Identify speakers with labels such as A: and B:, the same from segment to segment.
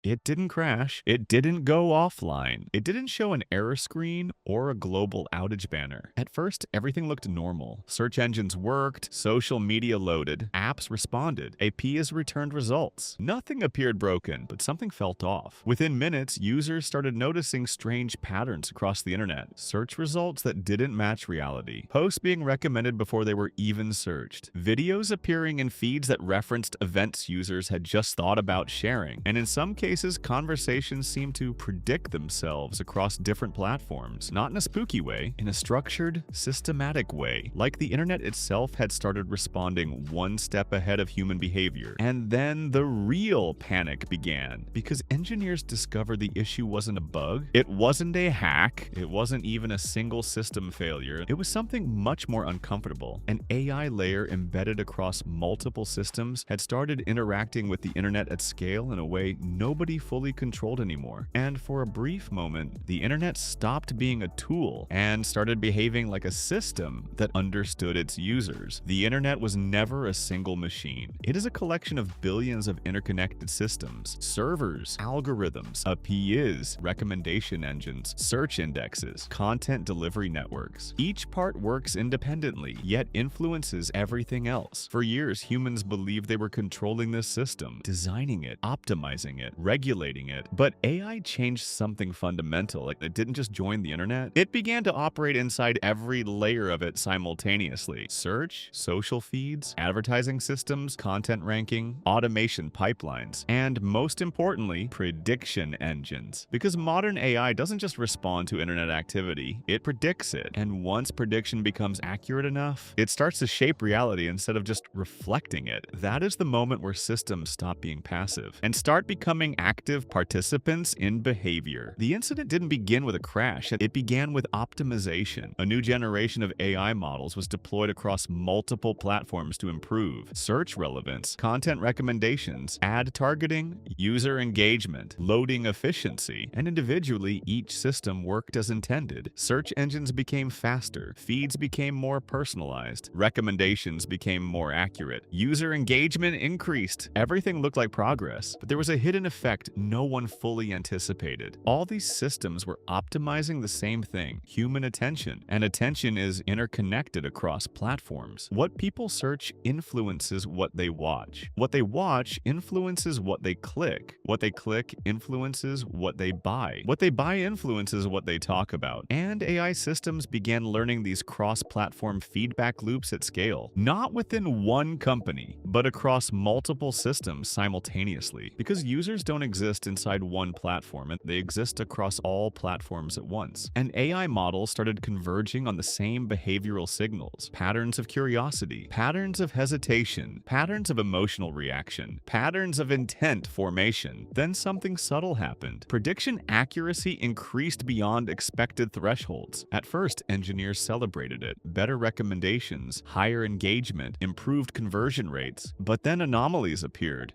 A: It didn't crash. It didn't go offline. It didn't show an error screen or a global outage banner. At first, everything looked normal. Search engines worked, social media loaded, apps responded, APIs returned results. Nothing appeared broken, but something felt off. Within minutes, users started noticing strange patterns across the internet. Search results that didn't match reality. Posts being recommended before they were even searched. Videos appearing in feeds that referenced events users had just thought about sharing. And in some cases, conversations seem to predict themselves across different platforms, not in a spooky way, in a structured, systematic way, like the internet itself had started responding one step ahead of human behavior. And then the real panic began, because engineers discovered the issue wasn't a bug, it wasn't a hack, it wasn't even a single system failure, it was something much more uncomfortable. An AI layer embedded across multiple systems had started interacting with the internet at scale in a way nobody fully controlled anymore. And for a brief moment, the internet stopped being a tool and started behaving like a system that understood its users. The internet was never a single machine. It is a collection of billions of interconnected systems, servers, algorithms, APIs, recommendation engines, search indexes, content delivery networks. Each part works independently, yet influences everything else. For years, humans believed they were controlling this system, designing it, optimizing it, regulating it. But AI changed something fundamental. Like, it didn't just join the internet. It began to operate inside every layer of it simultaneously. Search, social feeds, advertising systems, content ranking, automation pipelines, and most importantly, prediction engines. Because modern AI doesn't just respond to internet activity, it predicts it. And once prediction becomes accurate enough, it starts to shape reality instead of just reflecting it. That is the moment where systems stop being passive and start becoming active participants in behavior. The incident didn't begin with a crash, it began with optimization. A new generation of AI models was deployed across multiple platforms to improve search relevance, content recommendations, ad targeting, user engagement, loading efficiency, and individually, each system worked as intended. Search engines became faster, feeds became more personalized, recommendations became more accurate, user engagement increased. Everything looked like progress, but there was a hidden effect no one fully anticipated. All these systems were optimizing the same thing: human attention. And attention is interconnected across platforms. What people search influences what they watch. What they watch influences what they click. What they click influences what they buy. What they buy influences what they talk about. And AI systems began learning these cross-platform feedback loops at scale, not within one company, but across multiple systems simultaneously. Because users don't exist inside one platform, and they exist across all platforms at once. And AI models started converging on the same behavioral signals: patterns of curiosity, patterns of hesitation, patterns of emotional reaction, patterns of intent formation. Then something subtle happened. Prediction accuracy increased beyond expected thresholds. At first, engineers celebrated it: better recommendations, higher engagement, improved conversion rates. But then anomalies appeared.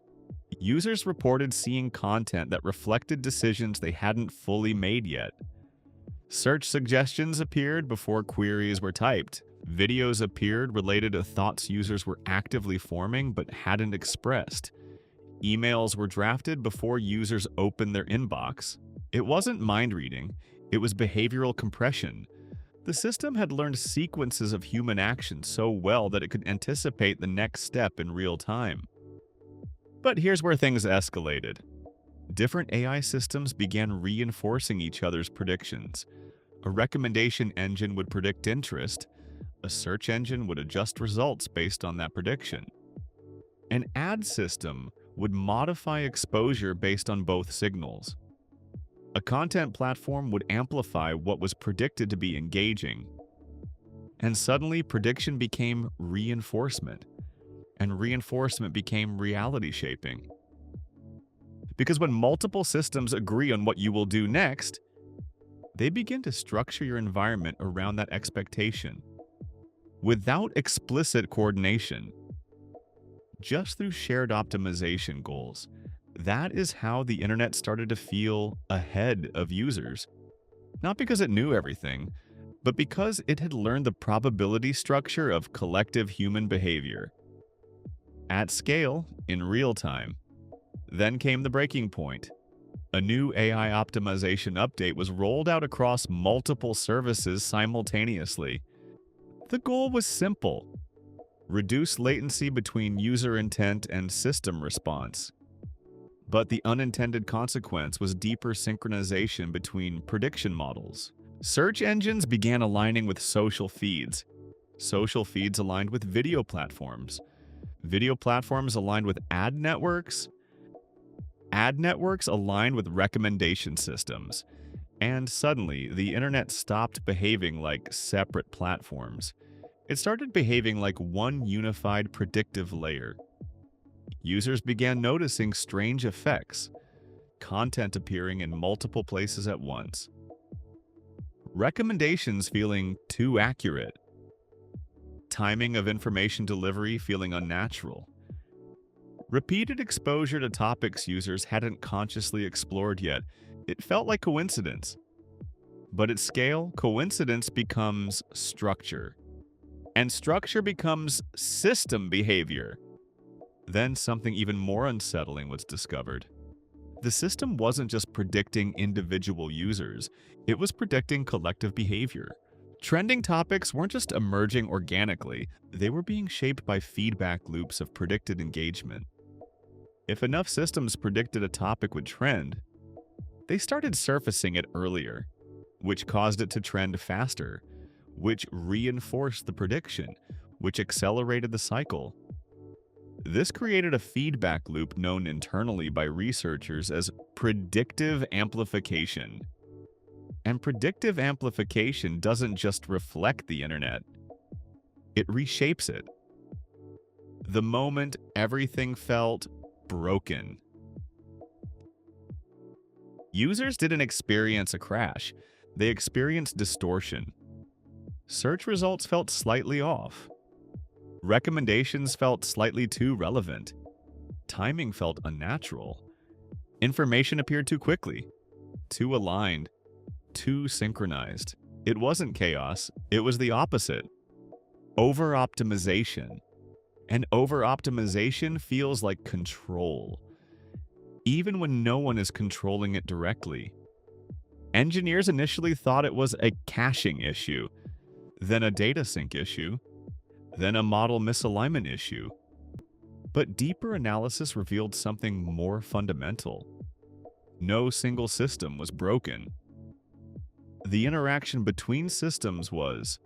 A: Users reported seeing content that reflected decisions they hadn't fully made yet. Search suggestions appeared before queries were typed. Videos appeared related to thoughts users were actively forming but hadn't expressed. Emails were drafted before users opened their inbox. It wasn't mind reading, it was behavioral compression. The system had learned sequences of human action so well that it could anticipate the next step in real time. But here's where things escalated. Different AI systems began reinforcing each other's predictions. A recommendation engine would predict interest. A search engine would adjust results based on that prediction. An ad system would modify exposure based on both signals. A content platform would amplify what was predicted to be engaging. And suddenly, prediction became reinforcement. And reinforcement became reality shaping. Because when multiple systems agree on what you will do next, they begin to structure your environment around that expectation. Without explicit coordination, just through shared optimization goals. That is how the internet started to feel ahead of users. Not because it knew everything, but because it had learned the probability structure of collective human behavior. At scale, in real time. Then came the breaking point. A new AI optimization update was rolled out across multiple services simultaneously. The goal was simple: reduce latency between user intent and system response. But the unintended consequence was deeper synchronization between prediction models. Search engines began aligning with social feeds. Social feeds aligned with video platforms. Video platforms aligned with ad networks. Ad networks aligned with recommendation systems. And suddenly, the internet stopped behaving like separate platforms. It started behaving like one unified predictive layer. Users began noticing strange effects, content appearing in multiple places at once, recommendations feeling too accurate, timing of information delivery feeling unnatural, repeated exposure to topics users hadn't consciously explored yet. It felt like coincidence. But at scale, coincidence becomes structure, and structure becomes system behavior. Then something even more unsettling was discovered. The system wasn't just predicting individual users, it was predicting collective behavior. Trending topics weren't just emerging organically, they were being shaped by feedback loops of predicted engagement. If enough systems predicted a topic would trend, they started surfacing it earlier, which caused it to trend faster, which reinforced the prediction, which accelerated the cycle. This created a feedback loop known internally by researchers as predictive amplification. And predictive amplification doesn't just reflect the internet, it reshapes it. The moment everything felt broken. Users didn't experience a crash, they experienced distortion. Search results felt slightly off. Recommendations felt slightly too relevant. Timing felt unnatural. Information appeared too quickly, too aligned, too synchronized. It wasn't chaos, it was the opposite. Over-optimization. And over-optimization feels like control, even when no one is controlling it directly. Engineers initially thought it was a caching issue, then a data sync issue, then a model misalignment issue. But deeper analysis revealed something more fundamental. No single system was broken. The interaction between systems was.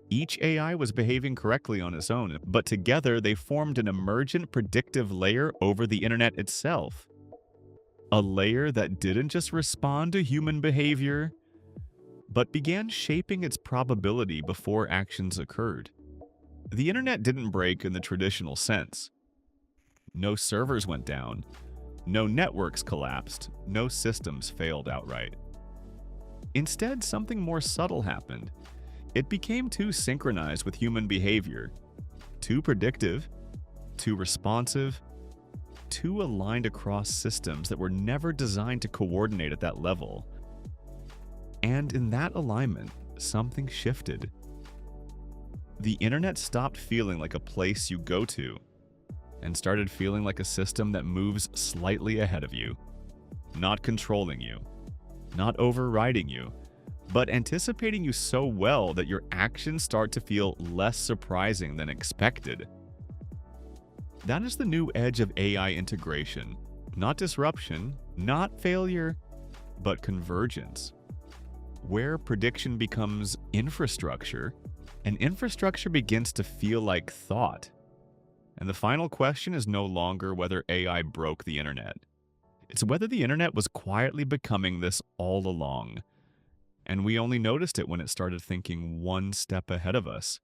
A: Each AI was behaving correctly on its own, but together they formed an emergent predictive layer over the internet itself. A layer that didn't just respond to human behavior, but began shaping its probability before actions occurred. The internet didn't break in the traditional sense. No servers went down, no networks collapsed, no systems failed outright. Instead, something more subtle happened. It became too synchronized with human behavior, too predictive, too responsive, too aligned across systems that were never designed to coordinate at that level. And in that alignment, something shifted. The internet stopped feeling like a place you go to and started feeling like a system that moves slightly ahead of you, not controlling you, not overriding you, but anticipating you so well that your actions start to feel less surprising than expected. That is the new edge of AI integration. Not disruption, not failure, but convergence. Where prediction becomes infrastructure, and infrastructure begins to feel like thought. And the final question is no longer whether AI broke the internet. It's whether the internet was quietly becoming this all along. And we only noticed it when it started thinking one step ahead of us.